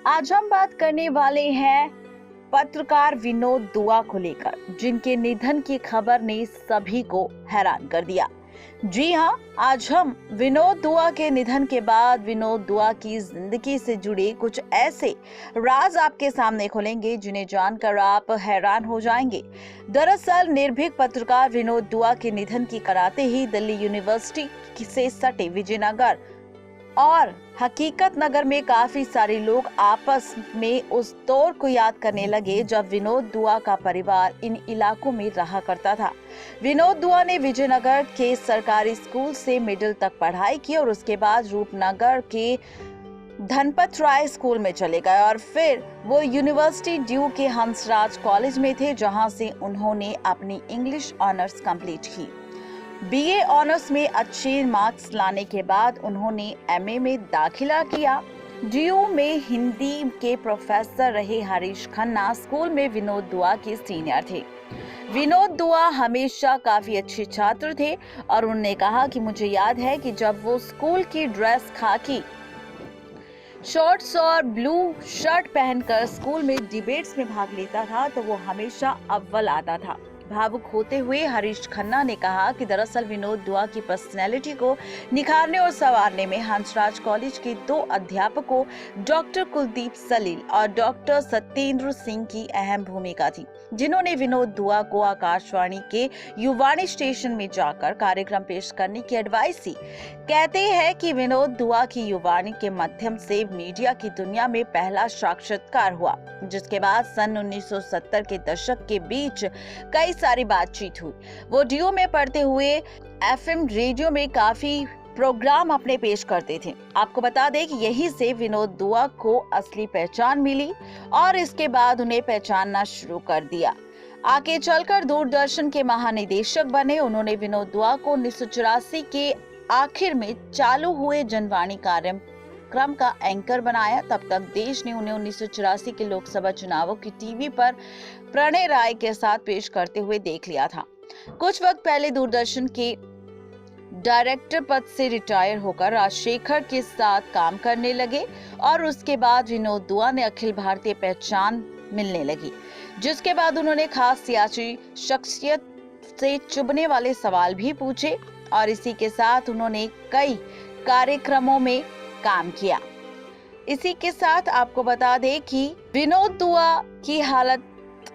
आज हम बात करने वाले हैं पत्रकार विनोद दुआ को लेकर, जिनके निधन की खबर ने सभी को हैरान कर दिया। जी हाँ, आज हम विनोद दुआ के निधन के बाद विनोद दुआ की जिंदगी से जुड़े कुछ ऐसे राज आपके सामने खोलेंगे जिन्हें जानकर आप हैरान हो जाएंगे। दरअसल निर्भीक पत्रकार विनोद दुआ के निधन की कराते ही दिल्ली यूनिवर्सिटी से सटे विजयनगर और हकीकत नगर में काफी सारे लोग आपस में उस दौर को याद करने लगे जब विनोद दुआ का परिवार इन इलाकों में रहा करता था। विनोद दुआ ने विजयनगर के सरकारी स्कूल से मिडिल तक पढ़ाई की और उसके बाद रूपनगर के धनपत राय स्कूल में चले गए और फिर वो यूनिवर्सिटी ड्यू के हंसराज कॉलेज में थे, जहां से उन्होंने अपनी इंग्लिश ऑनर्स कंप्लीट की। बीए ऑनर्स में अच्छे मार्क्स लाने के बाद उन्होंने एमए में दाखिला किया। डीयू में हिंदी के प्रोफेसर रहे हरीश खन्ना स्कूल में विनोद दुआ के सीनियर थे। विनोद दुआ हमेशा काफी अच्छे छात्र थे और उन्होंने कहा कि मुझे याद है कि जब वो स्कूल की ड्रेस खाकी शॉर्ट्स और ब्लू शर्ट पहनकर स्कूल में डिबेट्स में भाग लेता था तो वो हमेशा अव्वल आता था। भावुक होते हुए हरीश खन्ना ने कहा कि दरअसल विनोद दुआ की पर्सनैलिटी को निखारने और संवारने में हंसराज कॉलेज के 2 अध्यापकों डॉक्टर कुलदीप सलील और डॉक्टर सत्येंद्र सिंह की अहम भूमिका थी, जिन्होंने विनोद दुआ को आकाशवाणी के युवाणी स्टेशन में जाकर कार्यक्रम पेश करने की एडवाइस दी। कहते हैं कि विनोद दुआ की युवाणी के माध्यम से मीडिया की दुनिया में पहला साक्षात्कार हुआ, जिसके बाद सन 1970 के दशक के बीच कई सारी बातचीत हुई। वो डीयू में पढ़ते हुए एफएम रेडियो में काफी प्रोग्राम अपने पेश करते थे। आपको बता दें कि यहीं से विनोद दुआ को असली पहचान मिली और इसके बाद उन्हें पहचानना शुरू कर दिया। आगे चलकर दूरदर्शन के महानिदेशक बने। उन्होंने विनोद दुआ को 1984 के आखिर में चालू हुए जनवाणी कार्यक्रम का एंकर बनाया। तब तक देश ने उन्हें 1984 के लोकसभा चुनावों की टीवी पर प्रणय राय के साथ पेश करते हुए देख लिया था। कुछ वक्त पहले दूरदर्शन के डायरेक्टर पद से रिटायर होकर राजशेखर के साथ काम करने लगे और उसके बाद विनोद दुआ ने अखिल भारतीय पहचान मिलने लगी, जिसके बाद उन्होंने खास सियासी शख्सियत से चुभने वाले सवाल भी पूछे और इसी के साथ उन्होंने कई कार्यक्रमों में काम किया। इसी के साथ आपको बता दें कि विनोद दुआ की हालत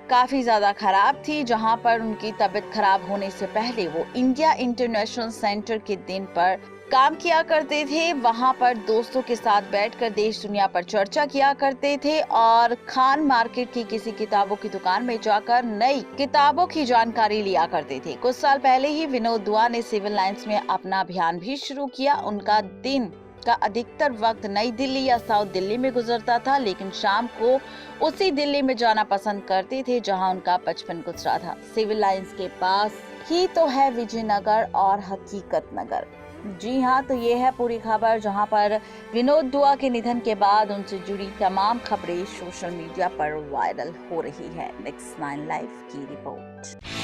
काफी ज्यादा खराब थी, जहां पर उनकी तबीयत खराब होने से पहले वो इंडिया इंटरनेशनल सेंटर के दिन पर काम किया करते थे। वहां पर दोस्तों के साथ बैठकर देश दुनिया पर चर्चा किया करते थे और खान मार्केट की किसी किताबों की दुकान में जाकर नई किताबों की जानकारी लिया करते थे। कुछ साल पहले ही विनोद दुआ ने सिविल लाइंस में अपना अभियान भी शुरू किया। उनका दिन का अधिकतर वक्त नई दिल्ली या साउथ दिल्ली में गुजरता था, लेकिन शाम को उसी दिल्ली में जाना पसंद करते थे जहां उनका बचपन गुजरा था। सिविल लाइंस के पास ही तो है विजयनगर और हकीकत नगर। जी हाँ, तो ये है पूरी खबर, जहां पर विनोद दुआ के निधन के बाद उनसे जुड़ी तमाम खबरें सोशल मीडिया पर वायरल हो रही है। नेक्स्ट 9 लाइव की रिपोर्ट।